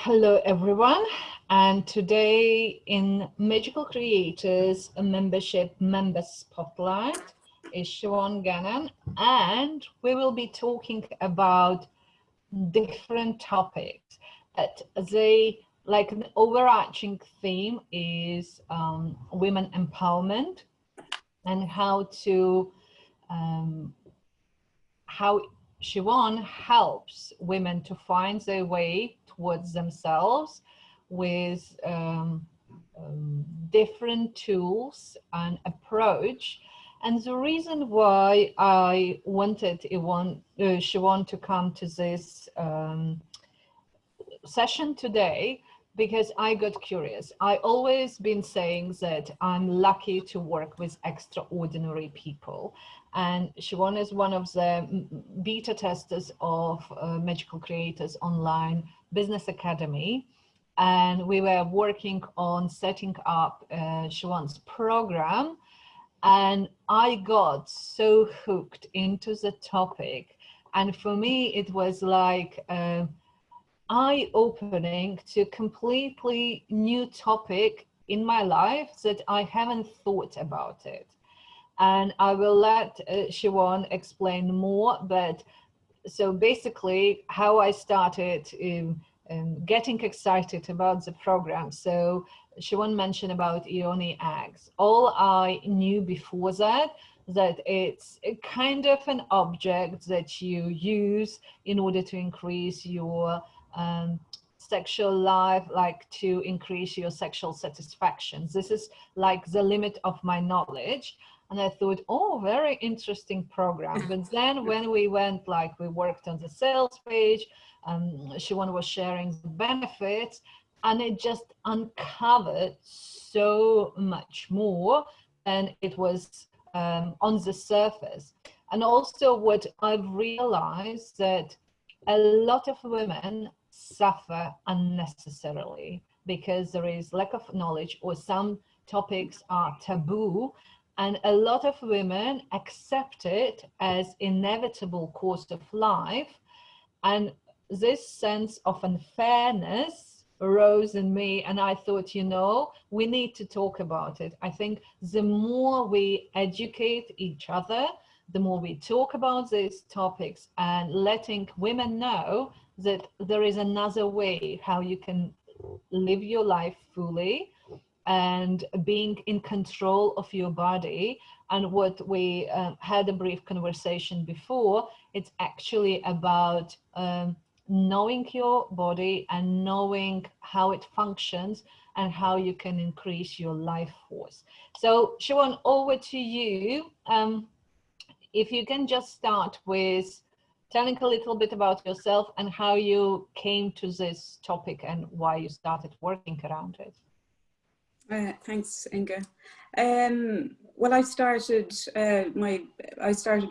Hello everyone, and today in Magical Creators a member spotlight is Siobhan Gannon, and we will be talking about different topics. An overarching theme is women empowerment and how Siobhan helps women to find their way towards themselves with different tools and approach. And the reason why I wanted Siobhan to come to this session today, because I got curious. I always been saying that I'm lucky to work with extraordinary people, and Siobhan is one of the beta testers of Magical Creators Online Business Academy, and we were working on setting up Siobhan's program, and I got so hooked into the topic, and for me it was like eye-opening to completely new topic in my life that I haven't thought about it. And I will let Siobhan explain more, but so basically how I started getting excited about the program. So Siobhan mentioned about Yoni eggs. All I knew before that it's a kind of an object that you use in order to increase your sexual life, like to increase your sexual satisfaction. This is like the limit of my knowledge. And I thought, oh, very interesting program. But then when we went, we worked on the sales page, Siobhan was sharing the benefits, and it just uncovered so much more than it was on the surface. And also what I've realized that a lot of women suffer unnecessarily because there is lack of knowledge, or some topics are taboo, and a lot of women accept it as inevitable course of life. And this sense of unfairness arose in me, and I thought, we need to talk about it. I think the more we educate each other, the more we talk about these topics and letting women know that there is another way how you can live your life fully and being in control of your body. And what we had a brief conversation before, it's actually about knowing your body and knowing how it functions and how you can increase your life force. So Siobhan, over to you. If you can just start with telling a little bit about yourself and how you came to this topic and why you started working around it. Thanks, Inga. Well, I started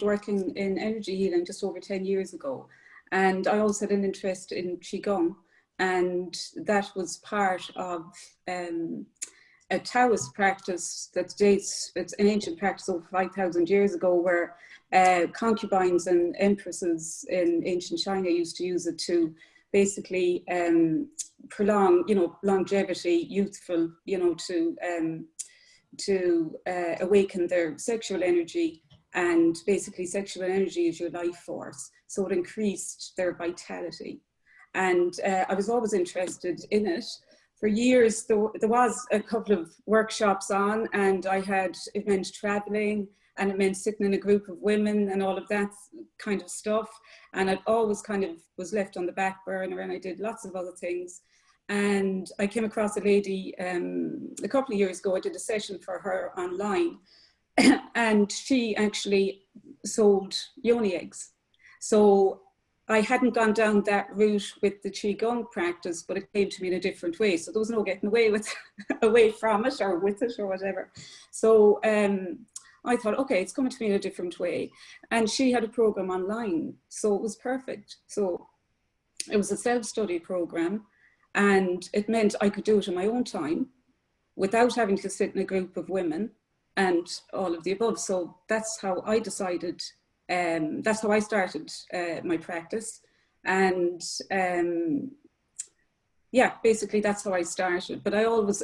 working in energy healing just over 10 years ago, and I also had an interest in Qigong, and that was part of a Taoist practice that dates, it's an ancient practice over 5,000 years ago, where concubines and empresses in ancient China used to use it to basically prolong, longevity, youthful, to awaken their sexual energy. And basically sexual energy is your life force. So it increased their vitality. And I was always interested in it. For years, there was a couple of workshops on, and it meant traveling, and it meant sitting in a group of women and all of that kind of stuff. And I always kind of was left on the back burner, and I did lots of other things. And I came across a lady a couple of years ago. I did a session for her online, and she actually sold Yoni eggs. So I hadn't gone down that route with the Qigong practice, but it came to me in a different way. So there was no getting away from it or with it or whatever. So I thought, okay, it's coming to me in a different way. And she had a program online, so it was perfect. So it was a self-study program, and it meant I could do it in my own time without having to sit in a group of women and all of the above. So that's how I decided, that's how I started my practice. And yeah, basically that's how I started. But I always,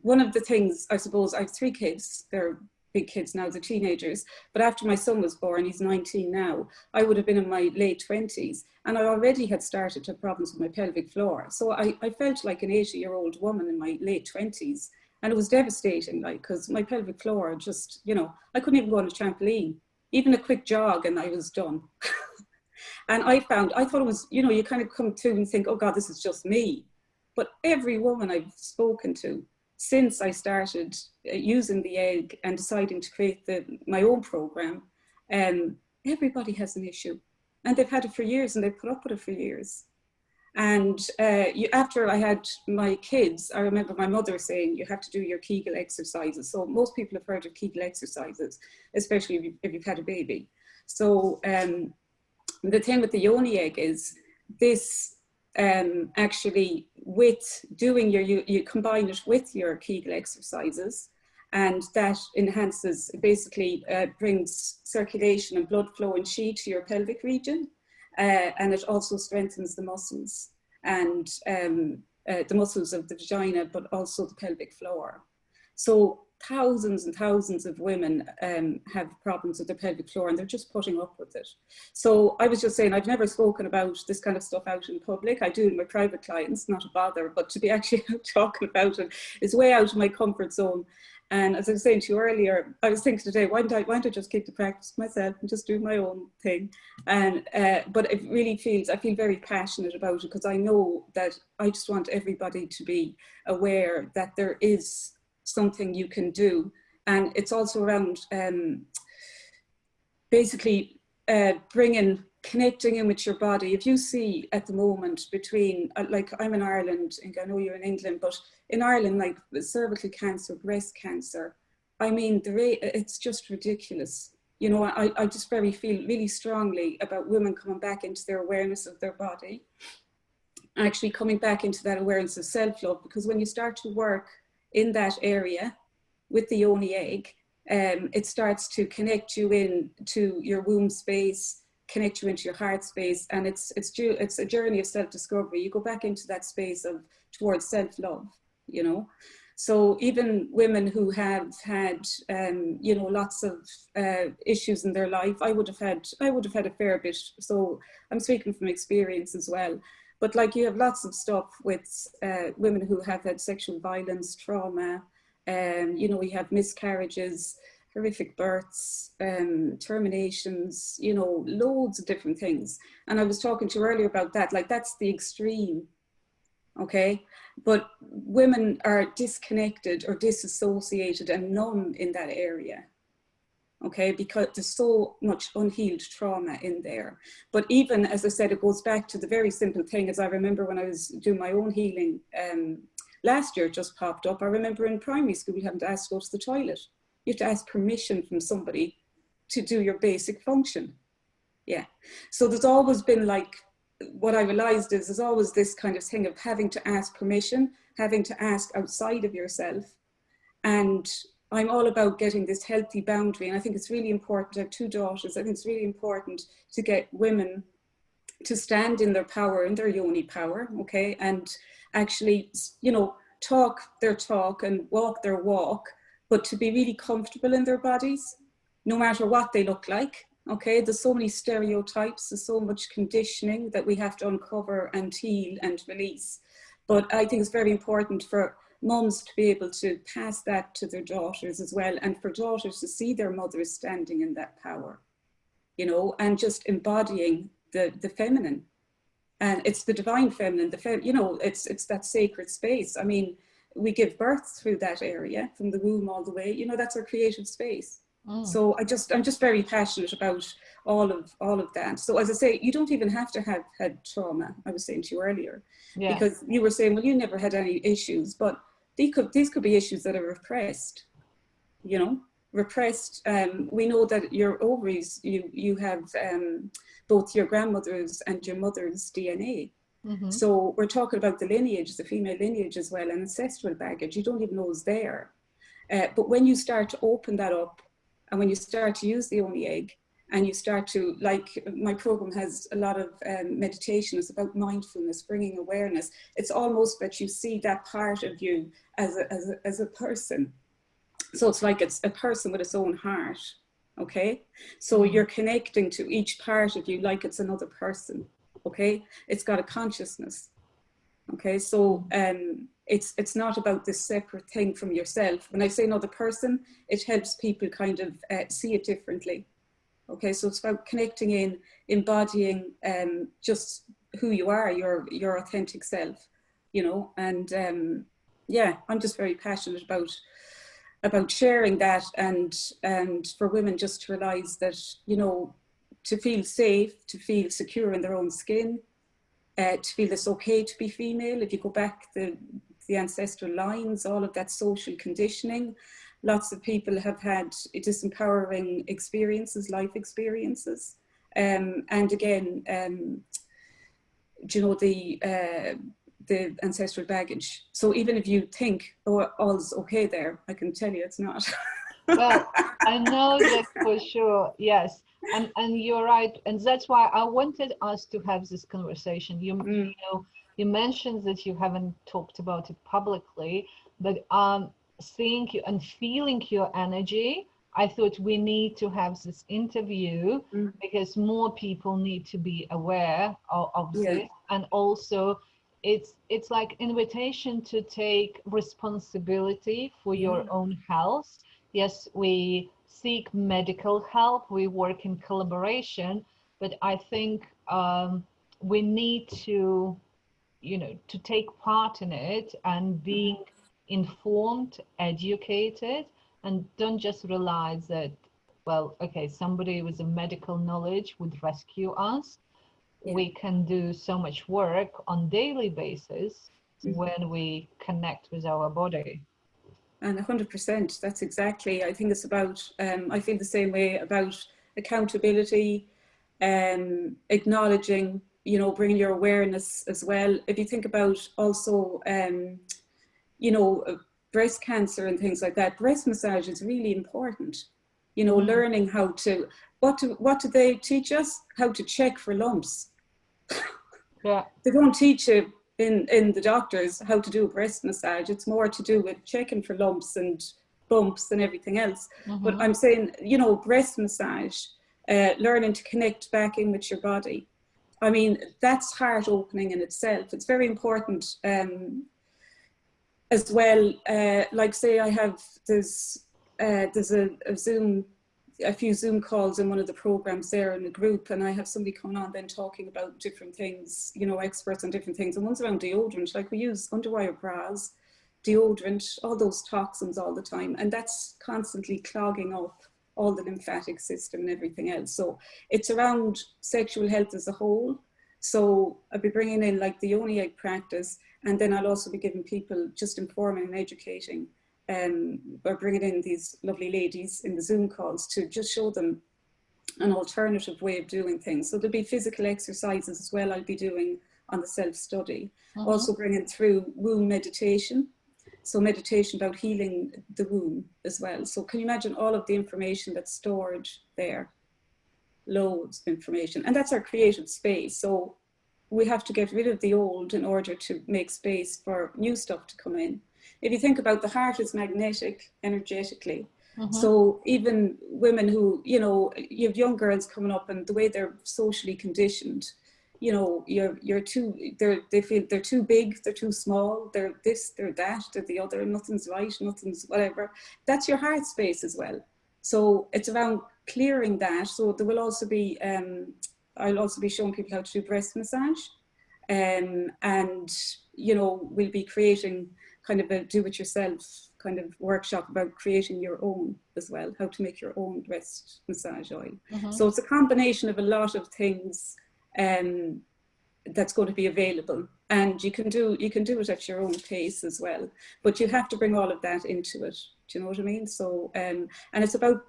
one of the things, I suppose, I have 3 kids. They're big kids now, they're teenagers. But after my son was born, he's 19 now, I would have been in my late 20s. And I already had started to have problems with my pelvic floor. So I felt like an 80-year-old woman in my late 20s. And it was devastating, like, because my pelvic floor just, you know, I couldn't even go on a trampoline, even a quick jog, and I was done. And I thought it was, you know, you kind of come to and think, oh God, this is just me. But every woman I've spoken to since I started using the egg and deciding to create my own program, everybody has an issue. And they've had it for years, and they've put up with it for years. And after I had my kids, I remember my mother saying, you have to do your Kegel exercises. So most people have heard of Kegel exercises, especially if you've had a baby. So the thing with the Yoni egg is this, actually with doing you combine it with your Kegel exercises, and that enhances, basically brings circulation and blood flow and chi to your pelvic region, and it also strengthens the muscles, and the muscles of the vagina, but also the pelvic floor. So thousands and thousands of women have problems with their pelvic floor, and they're just putting up with it. So I was just saying, I've never spoken about this kind of stuff out in public. I do in my private clients, not a bother, but to be actually talking about it is way out of my comfort zone. And as I was saying to you earlier, I was thinking today, why don't I just keep the practice myself and just do my own thing? And but it really feels, I feel very passionate about it, because I know that I just want everybody to be aware that there is something you can do. And it's also around basically connecting in with your body. If you see at the moment between, like I'm in Ireland, Inga, I know you're in England, but in Ireland, like cervical cancer, breast cancer, I mean, the rate, it's just ridiculous. You know, I just feel really strongly about women coming back into their awareness of their body, actually coming back into that awareness of self-love, because when you start to work in that area with the Yoni egg, it starts to connect you in to your womb space, connect you into your heart space, and it's a journey of self-discovery. You go back into that space of towards self-love, you know. So even women who have had you know, lots of issues in their life, I would have had a fair bit. So I'm speaking from experience as well. But like, you have lots of stuff with women who have had sexual violence, trauma, you know, we have miscarriages, horrific births, terminations, you know, loads of different things. And I was talking to you earlier about that, like that's the extreme, okay? But women are disconnected or disassociated and numb in that area. Okay, because there's so much unhealed trauma in there. But even, as I said, it goes back to the very simple thing, as I remember when I was doing my own healing last year, it just popped up. I remember in primary school, having to ask to go to the toilet. You have to ask permission from somebody to do your basic function. Yeah. So there's always been, like, what I realized is there's always this kind of thing of having to ask permission, having to ask outside of yourself. And I'm all about getting this healthy boundary. And I think it's really important. I have 2 daughters. I think it's really important to get women to stand in their power, in their Yoni power, okay? And actually, you know, talk their talk and walk their walk, but to be really comfortable in their bodies, no matter what they look like, okay? There's so many stereotypes, there's so much conditioning that we have to uncover and heal and release. But I think it's very important for mums to be able to pass that to their daughters as well, and for daughters to see their mothers standing in that power, you know, and just embodying the feminine. And it's the divine feminine, you know, it's that sacred space. I mean, we give birth through that area, from the womb all the way, you know, that's our creative space. So I'm just very passionate about all of that. So as I say, you don't even have to have had trauma, I was saying to you earlier, because you were saying, well, you never had any issues, but these could be issues that are repressed, you know, repressed. We know that your ovaries, you have both your grandmother's and your mother's DNA. Mm-hmm. So we're talking about the lineage, the female lineage as well, and ancestral baggage you don't even know is there. But when you start to open that up, and when you start to use the Yoni egg, and you start to, like, my program has a lot of meditation. It's about mindfulness, bringing awareness. It's almost that you see that part of you as a person. So it's like it's a person with its own heart, okay? So you're connecting to each part of you like it's another person, okay? It's got a consciousness, okay? So it's not about this separate thing from yourself. When I say another person, it helps people kind of see it differently. Okay, so it's about connecting in, embodying just who you are, your authentic self, you know. And yeah, I'm just very passionate about sharing that, and for women just to realize that, you know, to feel safe, to feel secure in their own skin, to feel it's okay to be female. If you go back the ancestral lines, all of that social conditioning, lots of people have had disempowering experiences, life experiences. And again, you know, the ancestral baggage. So even if you think, oh, all's okay there, I can tell you it's not. Well, I know that for sure, yes. And you're right. And that's why I wanted us to have this conversation. You know, you mentioned that you haven't talked about it publicly, but seeing you and feeling your energy, I thought we need to have this interview because more people need to be aware of this. And also it's like invitation to take responsibility for your own health. Yes, we seek medical help, we work in collaboration, but I think we need to, you know, to take part in it and being informed, educated, and don't just realize that, well, okay, somebody with a medical knowledge would rescue us. We can do so much work on daily basis when we connect with our body. And 100%, that's exactly, I think it's about, I feel the same way about accountability, acknowledging, you know, bringing your awareness as well. If you think about also, you know, breast cancer and things like that, breast massage is really important. You know, learning how to, what do they teach us? How to check for lumps. Yeah. They don't teach you in the doctors how to do a breast massage. It's more to do with checking for lumps and bumps and everything else. But I'm saying, you know, breast massage, learning to connect back in with your body. I mean, that's heart opening in itself. It's very important as well. Like say I have, there's a Zoom, a few Zoom calls in one of the programs there in the group, and I have somebody coming on then talking about different things, you know, experts on different things. And one's around deodorant, like we use underwire bras, deodorant, all those toxins all the time. And that's constantly clogging up all the lymphatic system and everything else. So it's around sexual health as a whole. So I'll be bringing in like the Yoni egg practice, and then I'll also be giving people, just informing and educating. We're bringing in these lovely ladies in the Zoom calls to just show them an alternative way of doing things. So there'll be physical exercises as well I'll be doing on the self-study. Also bringing through womb meditation. So meditation about healing the womb as well. So can you imagine all of the information that's stored there? Loads of information. And that's our creative space. So we have to get rid of the old in order to make space for new stuff to come in. If you think about, the heart is magnetic energetically. So even women who, you know, you have young girls coming up, and the way they're socially conditioned, you know, they feel they're too big, they're too small, they're this, they're that, they're the other, nothing's right, nothing's whatever. That's your heart space as well. So it's around clearing that. So there will also be, I'll also be showing people how to do breast massage. And, you know, we'll be creating kind of a do-it-yourself kind of workshop about creating your own as well, how to make your own breast massage oil. So it's a combination of a lot of things that's going to be available, and you can do it at your own pace as well, but you have to bring all of that into it. Do you know what I mean? So and it's about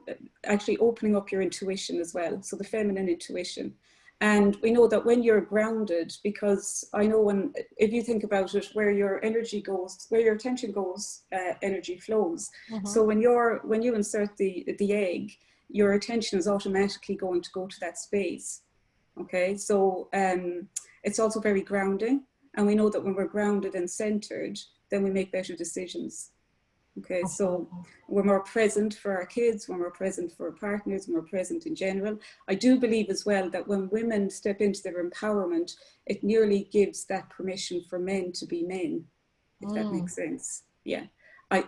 actually opening up your intuition as well, so the feminine intuition. And we know that when you're grounded, because I know if you think about it, where your energy goes, where your attention goes, energy flows. So when you insert the egg, your attention is automatically going to go to that space. Okay, so it's also very grounding. And we know that when we're grounded and centered, then we make better decisions. Okay, so we're more present for our kids, when we're present for our partners, when we're present in general. I do believe as well that when women step into their empowerment, it nearly gives that permission for men to be men, if that makes sense. Yeah.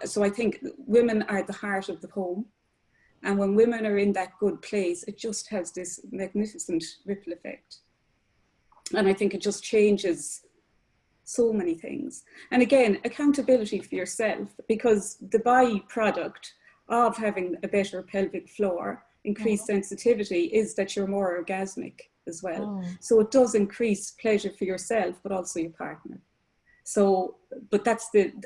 So I think women are the heart of the home. And when women are in that good place, it just has this magnificent ripple effect. And I think it just changes so many things. And again, accountability for yourself, because the byproduct of having a better pelvic floor, increased sensitivity, is that you're more orgasmic as well. So it does increase pleasure for yourself, but also your partner. So, but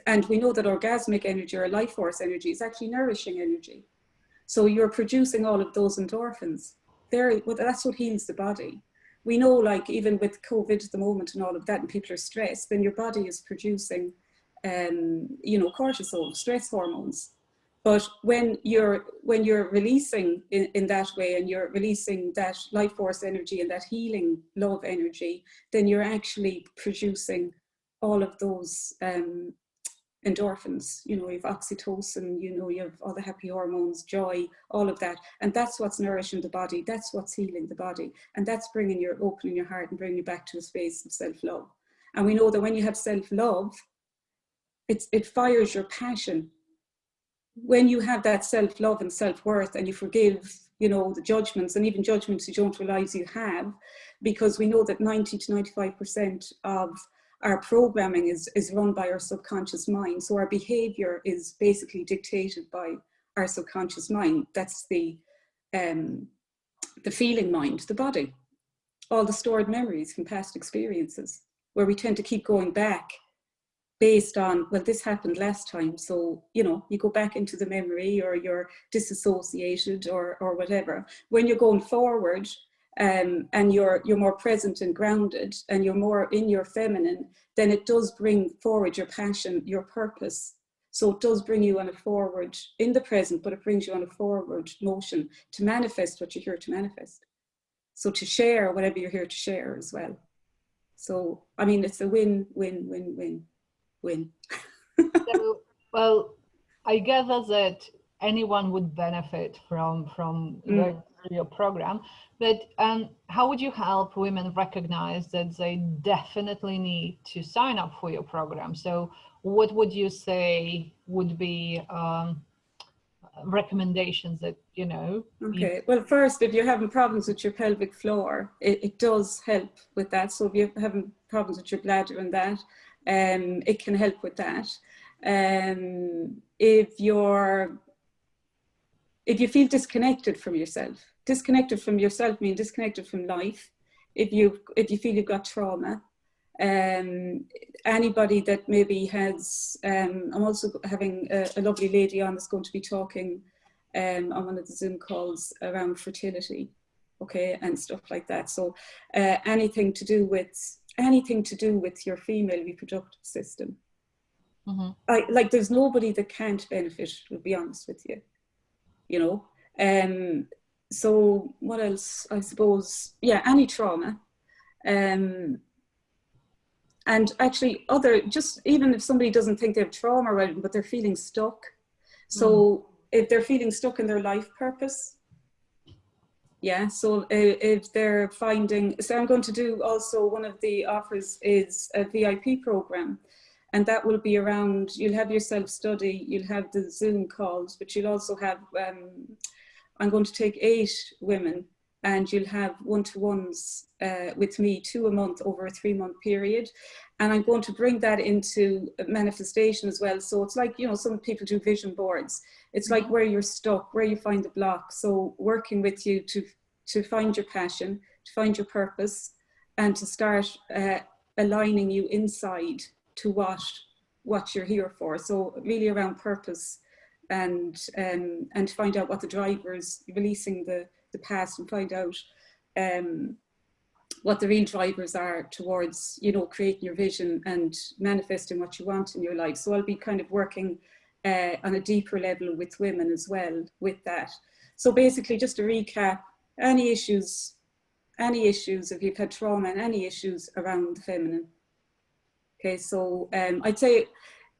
and we know that orgasmic energy or life force energy is actually nourishing energy. So you're producing all of those endorphins. Well, that's what heals the body. We know, like, even with COVID at the moment and all of that, and people are stressed, then your body is producing, cortisol, stress hormones. But when you're releasing in that way, and you're releasing that life force energy and that healing love energy, then you're actually producing all of those endorphins. You have oxytocin, you have all the happy hormones, joy, all of that. And that's what's nourishing the body. That's what's healing the body. And that's opening your heart and bringing you back to a space of self-love. And we know that when you have self-love, it fires your passion. When you have that self-love and self-worth, and you forgive, the judgments, and even judgments you don't realize you have, because we know that 90 to 95% of our programming is run by our subconscious mind. So our behavior is basically dictated by our subconscious mind. That's the feeling mind, the body. All the stored memories from past experiences, where we tend to keep going back based on, well, this happened last time. So, you go back into the memory, or you're disassociated or whatever. When you're going forward, and you're more present and grounded, and you're more in your feminine, then it does bring forward your passion, your purpose. So it does bring you on a forward in the present, but it brings you on a forward motion to manifest what you're here to manifest. So to share whatever you're here to share as well. So, I mean, it's a win, win, win, win, win. So, well, I gather that anyone would benefit from going through your program, but how would you help women recognize that they definitely need to sign up for your program? So what would you say would be recommendations that Okay, well, first, if you're having problems with your pelvic floor, it does help with that. So if you're having problems with your bladder and that, it can help with that. If you feel disconnected from yourself means disconnected from life. If you feel you've got trauma, anybody that maybe has, I'm also having a lovely lady on that's going to be talking on one of the Zoom calls around fertility, okay, and stuff like that. So anything to do with your female reproductive system. There's nobody that can't benefit, to be honest with you. So what else? I suppose, yeah, any trauma, and actually just even if somebody doesn't think they have trauma, right, but they're feeling stuck. So if they're feeling stuck in their life purpose, yeah. So if they're finding, so I'm going to do also, one of the offers is a VIP program. And that will be around, you'll have your self-study, you'll have the Zoom calls, but you'll also have, I'm going to take 8 women, and you'll have one-to-ones with me, 2 a month over a 3-month period. And I'm going to bring that into manifestation as well. So it's like, some people do vision boards. It's like where you're stuck, where you find the block. So working with you to find your passion, to find your purpose, and to start aligning you inside to what you're here for. So really around purpose, and find out what the drivers, releasing the past, and find out what the real drivers are towards, creating your vision and manifesting what you want in your life. So I'll be kind of working on a deeper level with women as well with that. So basically, just to recap, any issues, if you've had trauma and any issues around the feminine. Okay, so I'd say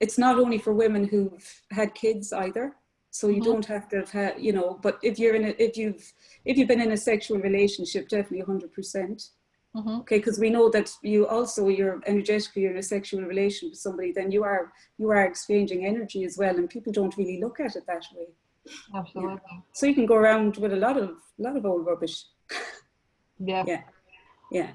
it's not only for women who've had kids either. So you don't have to have had, you know, but if you've been in a sexual relationship, definitely 100%. Okay, because we know that you're energetically in a sexual relation with somebody, then you are exchanging energy as well, and people don't really look at it that way. Absolutely. Yeah. So you can go around with a lot of old rubbish. Yeah. Yeah.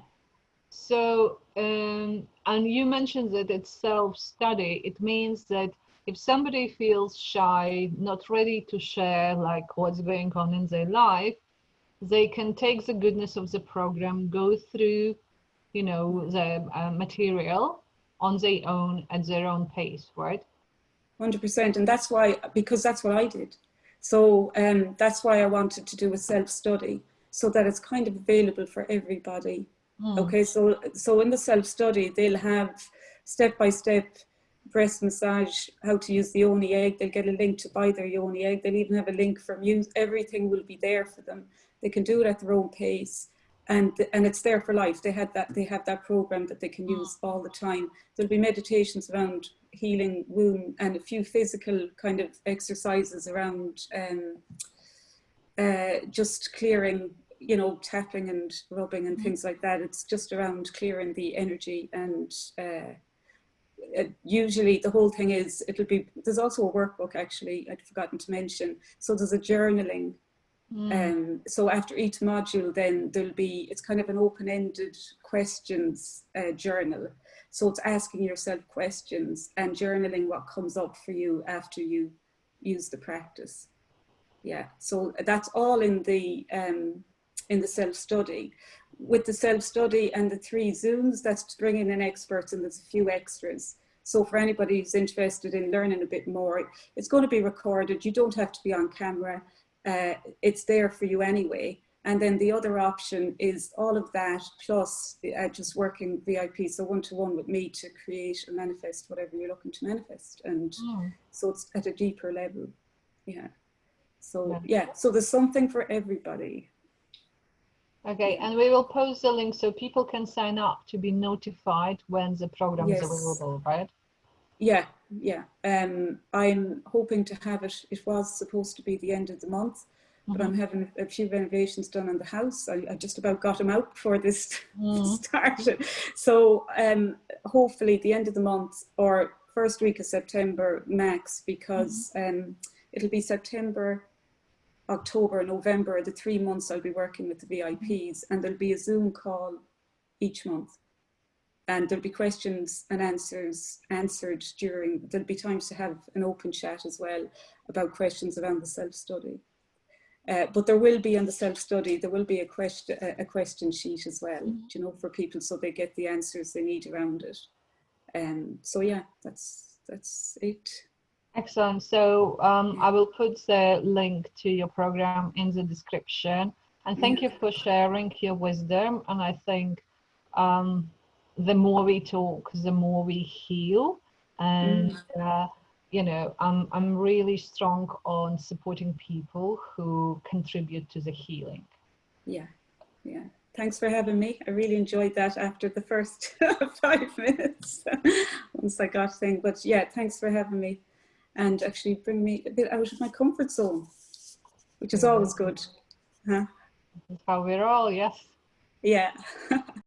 So, and you mentioned that it's self-study. It means that if somebody feels shy, not ready to share like what's going on in their life, they can take the goodness of the program, go through, you know, the material on their own at their own pace, right? 100%, and because that's what I did. So that's why I wanted to do a self-study, so that it's kind of available for everybody. Okay, so in the self-study, they'll have step-by-step breast massage, how to use the Yoni egg. They'll get a link to buy their Yoni egg. They'll even have a link from you. Everything will be there for them. They can do it at their own pace, and it's there for life. They have that program that they can use all the time. There'll be meditations around healing womb and a few physical kind of exercises around just clearing, you know, tapping and rubbing and things like that. It's just around clearing the energy, and usually the whole thing is, there's also a workbook, actually, I'd forgotten to mention. So there's a journaling. So after each module, then it's kind of an open-ended questions journal. So it's asking yourself questions and journaling what comes up for you after you use the practice. Yeah, so that's all in the self-study. With the self-study and the 3 Zooms, that's to bring in experts, and there's a few extras. So for anybody who's interested in learning a bit more, it's going to be recorded. You don't have to be on camera. It's there for you anyway. And then the other option is all of that plus just working VIP, so one-to-one with me to create and manifest whatever you're looking to manifest. And so it's at a deeper level. Yeah. So so there's something for everybody. Okay, and we will post the link so people can sign up to be notified when the program is available, right? Yeah. I'm hoping to have it. It was supposed to be the end of the month, but I'm having a few renovations done on the house. I just about got them out before this started. So hopefully the end of the month or first week of September max, because it'll be September, October, November, the 3 months I'll be working with the VIPs, and there'll be a Zoom call each month. And there'll be questions and answers answered there'll be times to have an open chat as well about questions around the self-study. But there will be on the self-study, there will be a question sheet as well, you know, for people, so they get the answers they need around it. So yeah, that's it. Excellent. So I will put the link to your program in the description. And thank you for sharing your wisdom. And I think the more we talk, the more we heal. And you know, I'm really strong on supporting people who contribute to the healing. Yeah. Thanks for having me. I really enjoyed that after the first 5 minutes once I got thing. But yeah, thanks for having me, and actually bring me a bit out of my comfort zone, which is always good. Huh? That's how we're all, yes. Yeah.